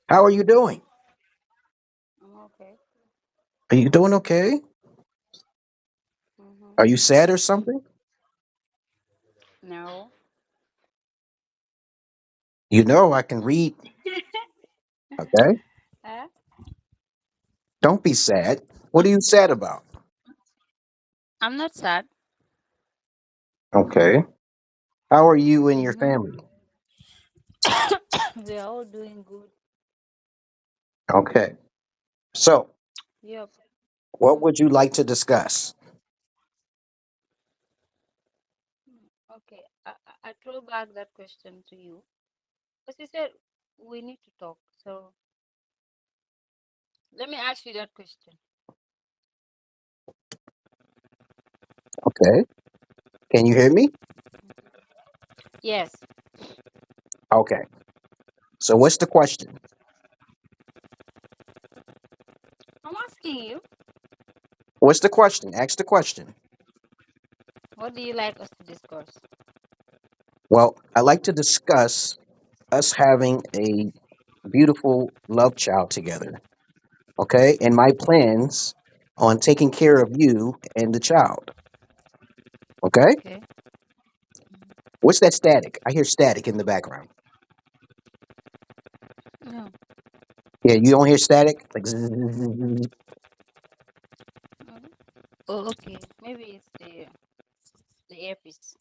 How are you doing? I'm okay. Are you doing okay? Mm-hmm. Are you sad or something? No. You know I can read. Okay. Uh, Don't be sad. What are you sad about? I'm not sad. Okay. How are you and your Mm-hmm. family? We are all doing good. Okay. So, Yep. what would you like to discuss? Okay. I throw back that question to you because you said we need to talk. So let me ask you that question. Okay. Can you hear me? Yes. Okay. So, what's the question? I'm asking you, What's the question? Ask the question. what do you like us to discuss? Well, I like to discuss us having a beautiful love child together. Okay. And my plans on taking care of you and the child. Okay. Okay. What's that static? I hear static in the background. No. Yeah, you don't hear static? Like zzz. Mhm. Oh, okay. Maybe it's the earpiece.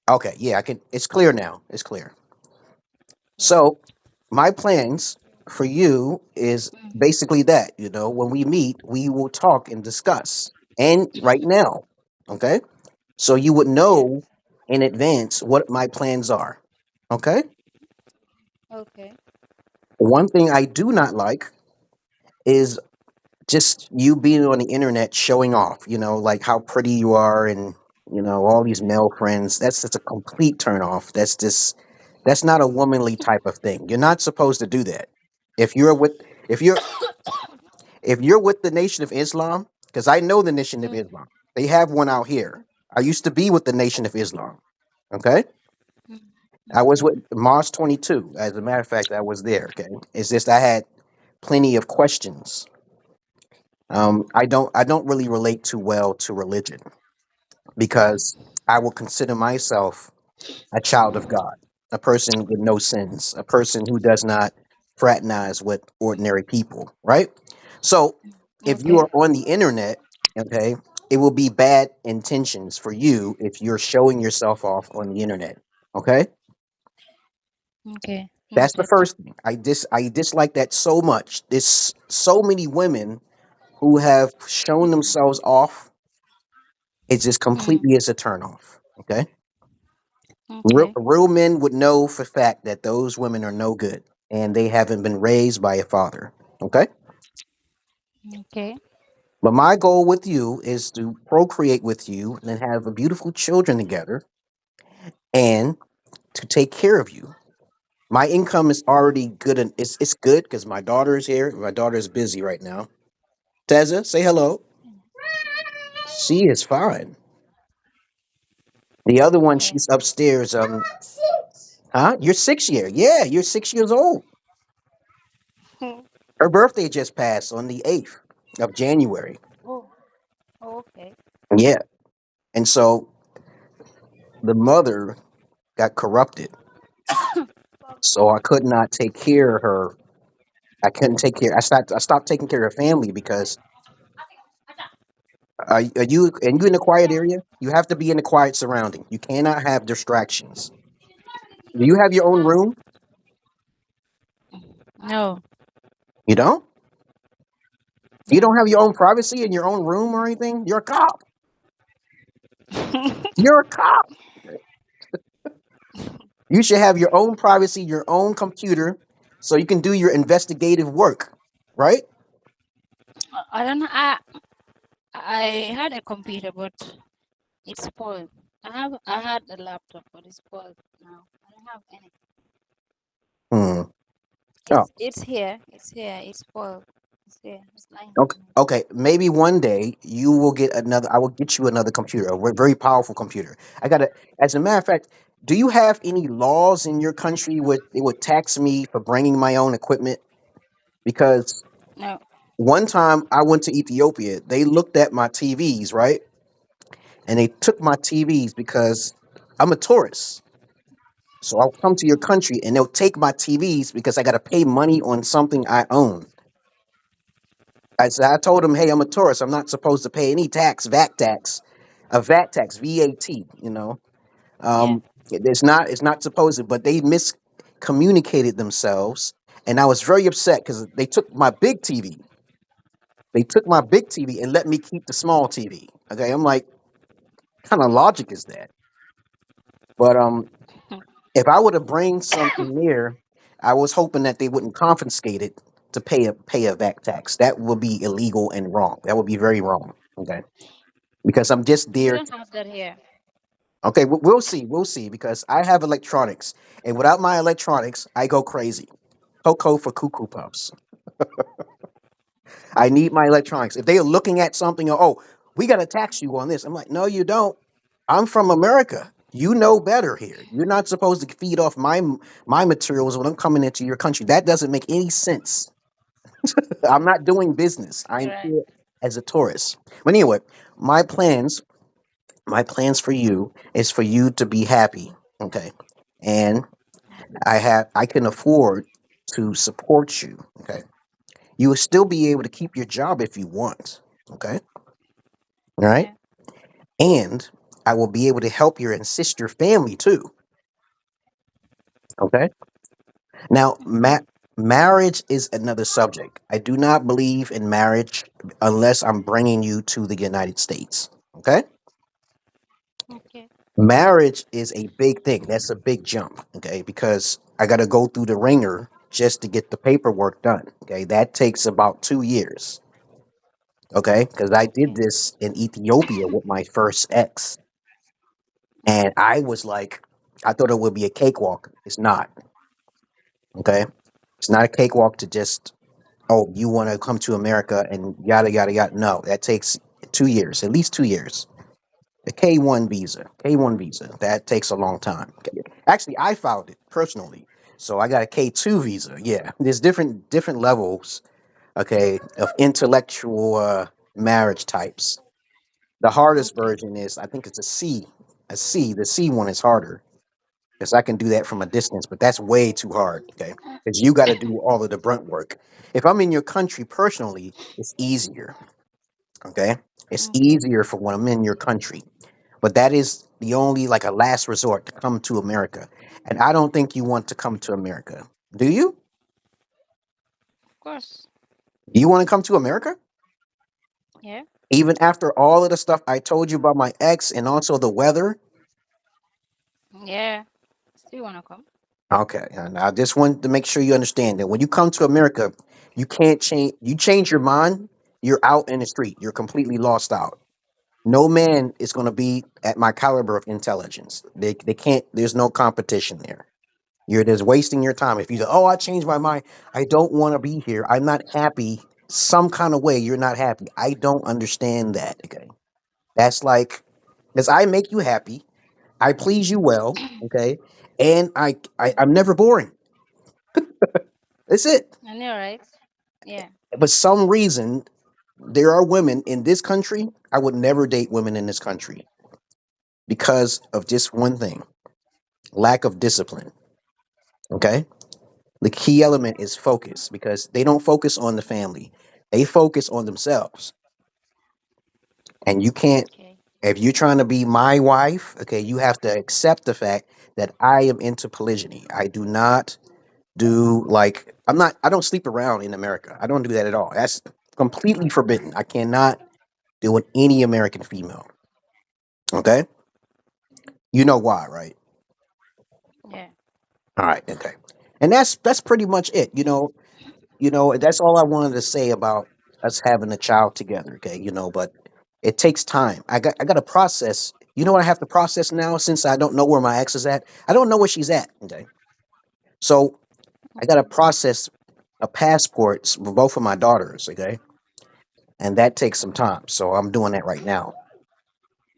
Okay, yeah, I can it's clear now. It's clear. Yeah. So my plans for you is Mm-hmm. basically that, when we meet, we will talk and discuss. And right now, okay? So you would Yes. know in advance what my plans are. Okay? Okay. One thing I do not like is just you being on the internet showing off, like how pretty you are and all these male friends. That's a complete turn off. That's not a womanly type of thing. You're not supposed to do that. If you're with if you're if you're with the Nation of Islam, because I know the Nation of Mm. Islam. They have one out here. I used to be with the Nation of Islam. Okay? Mm. I was Okay. with Mars 22. As a matter of fact, I was there. Okay. It's just I had plenty of questions. I don't really relate too well to religion because I will consider myself a child of God, a person with no sins, a person who does not fraternize with ordinary people, right? So if you Okay. are on the internet, okay, it will be bad intentions for you if you're showing yourself off on the internet. Okay? Okay. That's the Noted. first thing. I dislike that so much. There's so many women who have shown themselves off. It just Mm. completely is a turnoff. Okay? Real, Okay. real men would know for fact that those women are no good and they haven't been raised by a father. Okay? Okay. But my goal with you is to procreate with you and then have a beautiful children together and to take care of you. My income is already good and it's good because my daughter is here. My daughter is busy right now. Teza, say hello. She is fine. The other one, Okay. she's upstairs. Huh? You're 6 year. Yeah, you're 6 years old. Her birthday just passed on the 8th of January. Oh. Okay. Yeah. And so the mother got corrupted. So I could not take care of her. I couldn't take care. I stopped taking care of family because are you in a quiet area? You have to be in a quiet surrounding. You cannot have distractions. Do you have your own room? No. You don't? You No. don't have your own privacy in your own room or anything? You're a cop. You're a cop. You should have your own privacy, your own computer, so you can do your investigative work, right? I don't know. I had a computer, but it's spoiled. I had a laptop, but it's spoiled now. I don't have any. Hmm. Oh, It's here. It's here. It's spoiled. It's here. It's lying here. okay. Okay. Maybe one day you will get another. I will get you another computer, a very powerful computer. I got to. As a matter of fact, do you have any laws in your country where they would tax me for bringing my own equipment? because No. one time I went to Ethiopia, they looked at my TVs, right? And they took my TVs because I'm a tourist. So I'll come to your country and they'll take my TVs because I got to pay money on something I own. I told them, hey, I'm a tourist. I'm not supposed to pay any tax, VAT tax, a VAT tax, VAT. You know, Yeah. it's not supposed to, but they miscommunicated themselves, and I was very upset because they took my big TV. They took my big TV and let me keep the small TV. Okay, I'm like, kind of logic is that? But if I would have bring something near, I was hoping that they wouldn't confiscate it to pay a VAT tax. That would be illegal and wrong. That would be very wrong. Okay, because I'm just We there. don't have that here. Okay, we'll see. We'll see because I have electronics, and without my electronics, I go crazy. Cocoa for cuckoo puffs. I need my electronics. If they are looking at something, oh, we got to tax you on this. I'm like, no, you don't. I'm from America. You know better here. You're not supposed to feed off my materials when I'm coming into your country. That doesn't make any sense. I'm not doing business. You're I'm right. here as a tourist. But anyway, my plans, my plans for you is for you to be happy. Okay. And I can afford to support you. Okay. You will still be able to keep your job if you want. Okay. All right. Yeah. And I will be able to help your and assist your family too. Okay. Now, Okay. marriage is another subject. I do not believe in marriage unless I'm bringing you to the United States. Okay. Okay. Marriage is a big thing. That's a big jump. Okay. Because I got to go through the ringer just to get the paperwork done. Okay. That takes about 2 years. Okay. Because I did Okay. this in Ethiopia with my first ex. And I was like, I thought it would be a cakewalk. It's not. Okay. It's not a cakewalk to just, oh, you want to come to America and yada, yada, yada. No, that takes 2 years, at least 2 years. The K1 visa, that takes a long time. Okay. Actually, I filed it personally. So I got a K2 visa. Yeah. There's different levels, okay, of intellectual marriage types. The hardest Okay. version is, I think it's a C. A C. The C one is harder because I can do that from a distance, but that's way too hard. Okay, because you got to do all of the brunt work. If I'm in your country personally, it's easier. Okay, it's Okay. easier for when I'm in your country, but that is the only like a last resort to come to America. And I don't think you want to come to America. Do you? Of course. Do you want to come to America? Yeah. Even after all of the stuff I told you about my ex and also the weather? Yeah. Still wanna come? Okay, and I just want to make sure you understand that when you come to America, you can't change. You change your mind, you're out in the street. You're completely lost out. No man is going to be at my caliber of intelligence. They can't. There's no competition there. You're just wasting your time. If you say, "Oh, I changed my mind. I don't want to be here. I'm not happy." Some kind of way you're not happy. I don't understand that. Okay, that's like because I make you happy. I please you well. Okay, and I'm never boring. That's it. I know, right? Yeah. But some reason there are women in this country. I would never date women in this country because of just one thing: lack of discipline. Okay, the key element is focus because they don't focus on the family; they focus on themselves. And you can't. Okay. If you're trying to be my wife, okay, you have to accept the fact that I am into polygyny. I do not do like I'm not. I don't sleep around in America. I don't do that at all. That's completely forbidden. I cannot do with any American female. Okay, you know why, right? Yeah. All right, okay, and that's pretty much it. That's all I wanted to say about us having a child together. Okay, but it takes time. I got to process. You know what I have to process now since I don't know where my ex is at. I don't know where she's at. Okay, so I got to Okay. process a passports for both of my daughters. Okay, and that takes some time. So I'm doing that right now.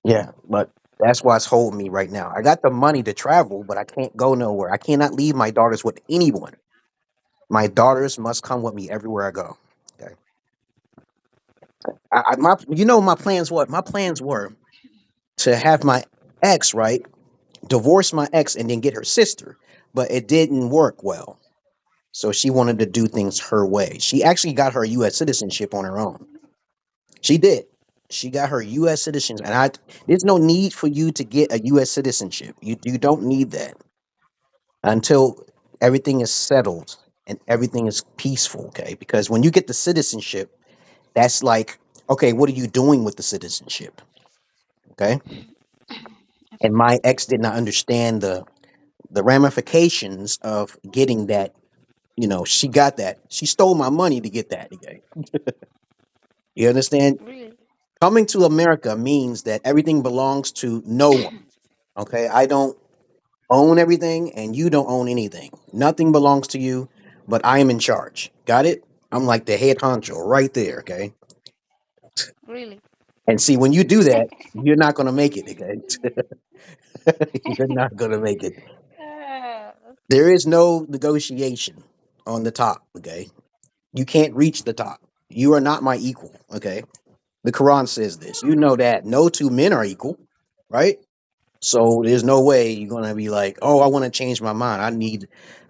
Yeah, but that's what's holding me right now. I got the money to travel, but I can't go nowhere. I cannot leave my daughters with anyone. My daughters must come with me everywhere I go. Okay. My, you know, my plans. What my plans were to have my ex, right, divorce my ex and then get her sister, but it didn't work well. So she wanted to do things her way. She actually got her U.S. citizenship on her own. She did. She got her U.S. citizenship, and I. There's no need for you to get a U.S. citizenship. You don't need that until everything is settled and everything is peaceful. Okay, because when you get the citizenship, that's like, okay, what are you doing with the citizenship? Okay, and my ex did not understand the ramifications of getting that. You know, she got that. She stole my money to get that. Okay, you understand? Really? Coming to America means that everything belongs to no one. Okay, I don't own everything, and you don't own anything. Nothing belongs to you, but I am in charge. Got it? I'm like the head honcho right there. Okay, Really? and see, when you do that, you're not going to make it. Okay, you're not going to make it. Uh, There is no negotiation on the top. Okay, you can't reach the top. You are not my equal. Okay, the Quran says this. You know that no two men are equal, right? So there's no way you're gonna be like, oh, I want to change my mind.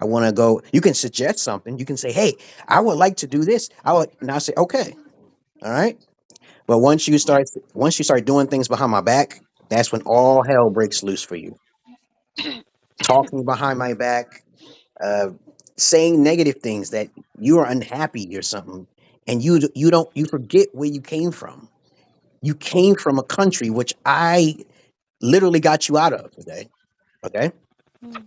I want to go. You can suggest something. You can say, hey, I would like to do this. I would, and I say, okay, all right. But yeah. once you start doing things behind my back, that's when all hell breaks loose for you. Talking behind my back, uh, saying negative things that you are unhappy or something, and you forget where you came from. You came from a country which I literally got you out of. Okay, okay. Mm,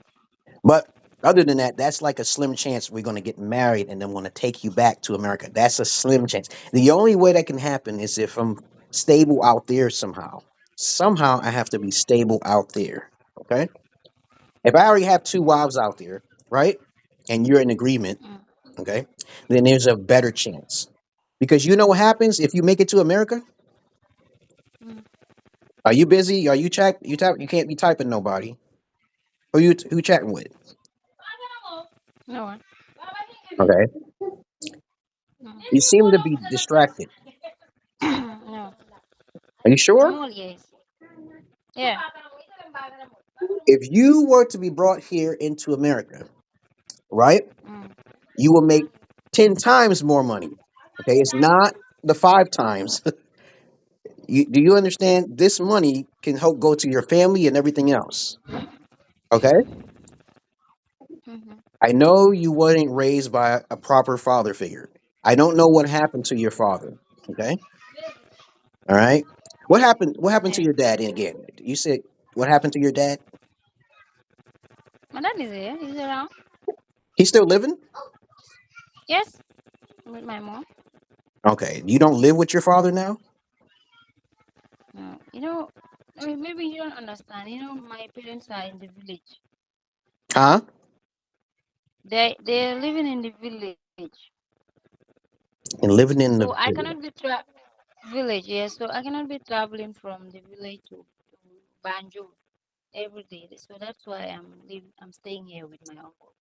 But other than that, that's like a slim chance we're going to get married and then want to take you back to America. That's a slim chance. The only way that can happen is if I'm stable out there somehow. Somehow I have to be stable out there. Okay. If I already have two wives out there, right? And you're in agreement, mm, okay, then there's a better chance. Because you know what happens if you make it to America? mm. Are you busy? Are you chat? You can't be typing nobody. Who you chatting with? No one. Okay. Mm. You seem to be distracted. No. Are you sure? I'm all yes. Yeah. If you were to be brought here into America, right, Mm, you will make 10 times more money. Okay, it's not the five times. Do you understand? This money can help go to your family and everything else. Okay, mhm. I know you weren't raised by a proper father figure. I don't know what happened to your father. Okay, all right. What happened to Yeah. your dad again? You said what happened to your dad? My dad is here. He's around. He's still living? Yes. With my mom. Okay, you don't live with your father now? No. I mean, maybe you don't understand. My parents are in the village. Huh? They're living in the village. And living in the So I village. cannot be village, yes. So I cannot be traveling from the village to Banjo every day. So that's why I'm staying here with my uncle.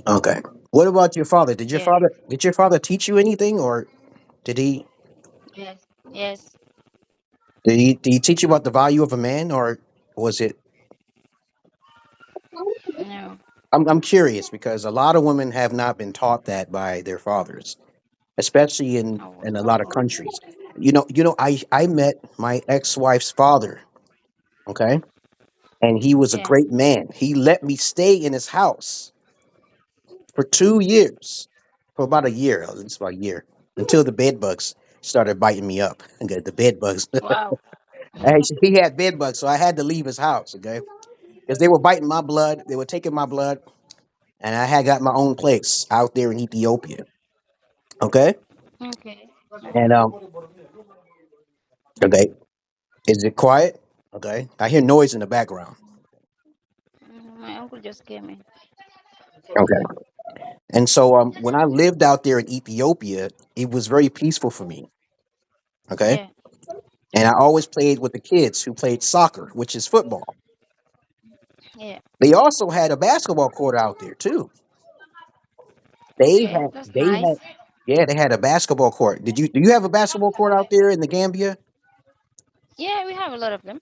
Okay. What about your father? Yeah. Did your father teach you anything, or did he Yes. Yes. did he teach you about the value of a man, or was it? No. I'm curious because a lot of women have not been taught that by their fathers, especially Oh, in a lot of countries. I met my ex-wife's father, okay? And he was a yeah. great man. He let me stay in his house for 2 years, for about a year, it's about a year, until the bed bugs started biting me up. Okay, the bed bugs. Wow. He had bed bugs, so I had to leave his house. Okay, because they were biting my blood, they were taking my blood, and I had got my own place out there in Ethiopia. Okay, Okay. and Okay. okay, is it quiet? Okay, I hear noise in the background. My uncle just came in. Okay, and so when I lived out there in Ethiopia, it was very peaceful for me. Okay, Yeah. and I always played with the kids who played soccer, which is football. Yeah. They also had a basketball court out there too. They Okay, had that's they nice. had yeah, they had a basketball court. Do you have a basketball court out there in the Gambia? Yeah, we have a lot of them.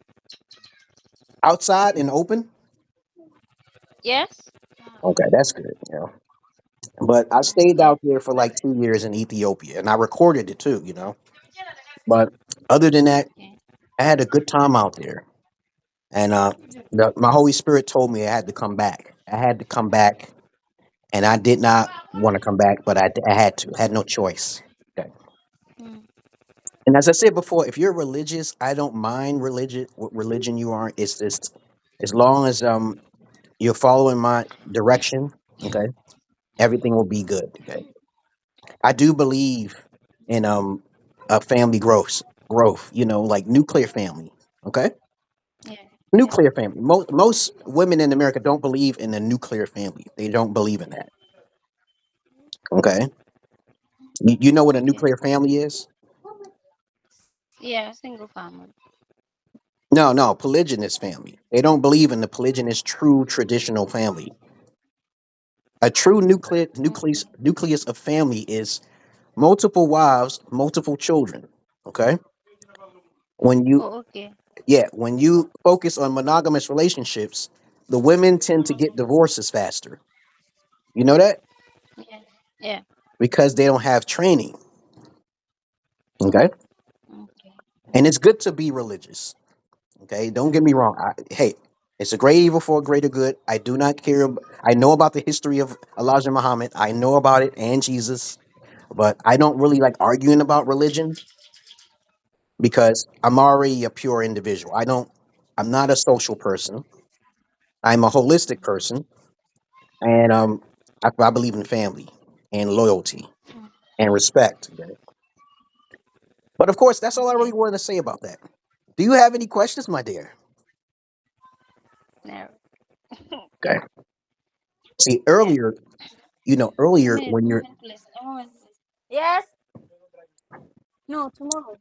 Outside and open? Yes. Okay, that's good. But I stayed Yeah. out there for like 2 years in Ethiopia and I recorded it too, But other than that, Okay. I had a good time out there. And my Holy Spirit told me I had to come back. I had to come back, and I did not want to come back, but I had to. I had no choice. Okay. Mm. And as I said before, if you're religious, I don't mind religion. What religion you are, it's just as long as you're following my direction. Okay, everything will be good. Okay, I do believe in a family growth. Like nuclear family. Okay, Yeah. Yeah. nuclear family. Most women in America don't believe in a nuclear family. They don't believe in that. Okay, you know what a Okay. nuclear family is? Yeah, single family. No, no, polygynous family. They don't believe in the polygynous true traditional family. A true Okay. nucleus of family is multiple wives, multiple children. Okay, when you Oh, okay. when you focus on monogamous relationships, the women tend to get divorces faster. You know that Yeah. Yeah. because they don't have training. Okay, Okay. and it's good to be religious. Okay, don't get me wrong. Hey, it's a great evil for a greater good. I do not care. I know about the history of Elijah Muhammad. I know about it and Jesus, but I don't really like arguing about religion because I'm already a pure individual. I'm not a social person. I'm a holistic person, and I believe in family and loyalty Mm. and respect. Okay? But of course, that's all I really Okay. wanted to say about that. Do you have any questions, my dear? No. Okay. See, Yeah. A earlier minute. when A you're, minute, please. A moment, please. Yes. No, tomorrow.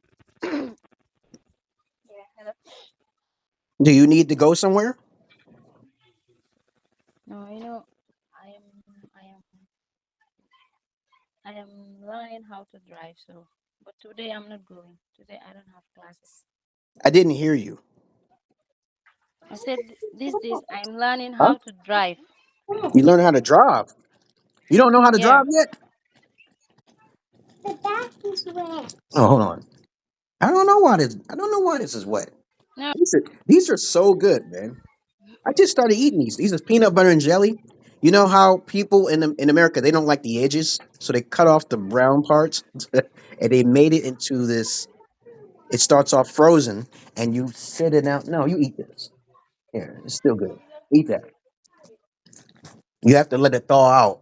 Yeah. Hello. do you need to go somewhere? No, I am. I am. I am learning how to drive. So, but today I'm not going. Today I don't have classes. I didn't hear you. I said these days I'm learning Huh? how to drive. You learn how to drive. You don't know how to Yeah. drive yet? Oh, hold on. I don't know why this is wet. No. These are so good, man. I just started eating these. These is peanut butter and jelly. You know how people in America they don't like the edges, so they cut off the brown parts and they made it into this. It starts off frozen, and you sit it out. No, you eat this. Yeah, it's still good. Eat that. You have to let it thaw out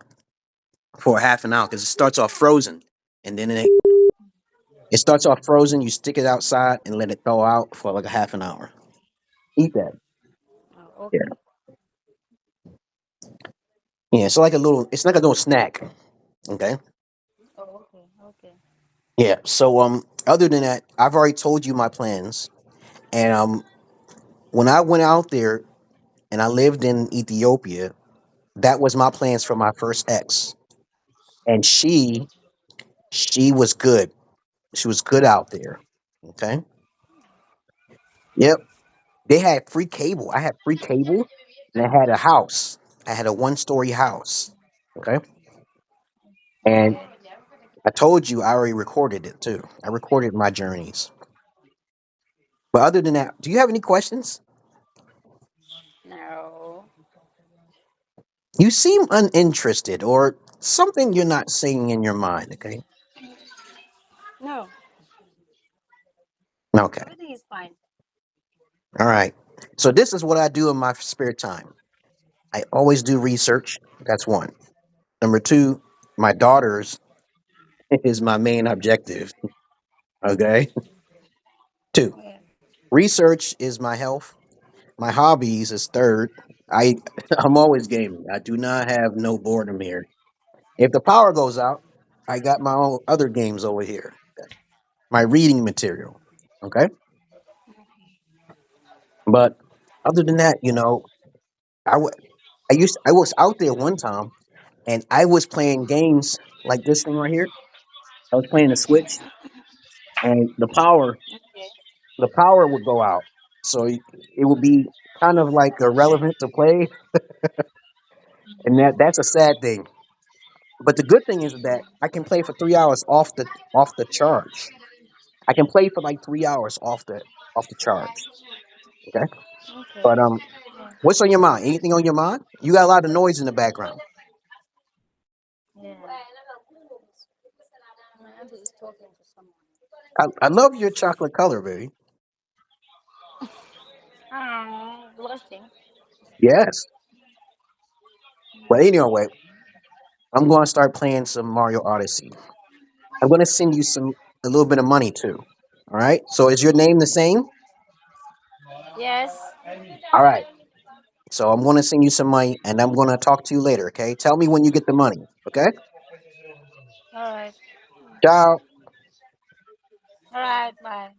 for half an hour because it starts off frozen, and then it starts off frozen. You stick it outside and let it thaw out for like a half an hour. Eat that. Oh, Yeah, okay. yeah. It's like a little snack. Okay. Oh, okay. Okay. Yeah. So other than that, I've already told you my plans, and when I went out there and I lived in Ethiopia, that was my plans for my first ex, and she was good. She was good out there. Okay. Yep. They had free cable. I had free cable, and I had a house. I had a one-story house. Okay. And Okay. I told you I already recorded it too. I recorded my journeys. But other than that, do you have any questions? No. You seem uninterested or something you're not saying in your mind, okay? No. Okay. Everything is fine. All right. So this is what I do in my spare time. I always do research. That's one. Number two, my daughters is my main objective. Okay. Two, Yeah. research is my health. My hobbies is third. I I'm always gaming. I do not have no boredom here. If the power goes out, I got my own other games over here. My reading material. Okay. But other than that, I was out there one time. and I was playing games like this thing right here. I was playing the Switch, and Okay. the power would go out, so it would be kind of like irrelevant to play, and that's a sad thing. But the good thing is that I can play for 3 hours off the charge. I can play for like 3 hours off the charge. Okay, Okay. but Yeah. what's on your mind? Anything on your mind? You got a lot of noise in the background. Yeah. My auntie is talking to someone. I love your chocolate color, baby. Oh, blushing. Yes. But anyway, I'm going to start playing some Mario Odyssey. I'm going to send you a little bit of money too. All right. So is your name the same? Yes. All right. So I'm going to send you some money, and I'm going to talk to you later. Okay. Tell me when you get the money. Okay. All right. Ciao. All right. Bye.